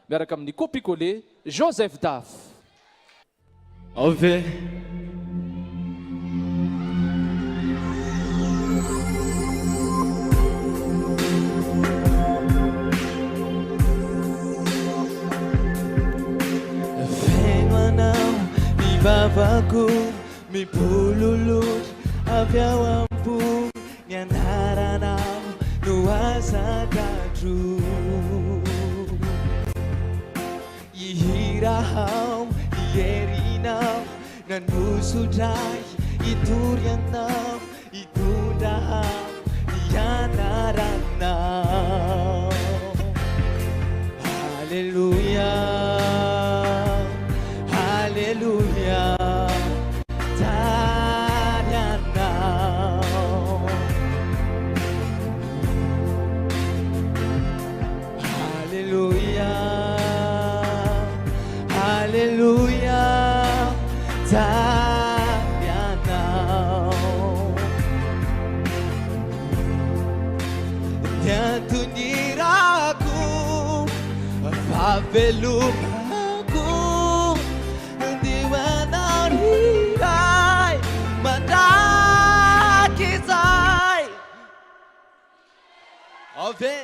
miaraka amin'ny Copicolé Joseph Daf. Ave Babaku mi pululut avyawampu nyanharanam nuasa kadru yihiraham yerinam nanusudai iturianam itudaham yanaranam Hallelujah Hallelujah, Tanyana. Hallelujah, Hallelujah, Tanyana. Nyantuniraku, Fabelu. Ave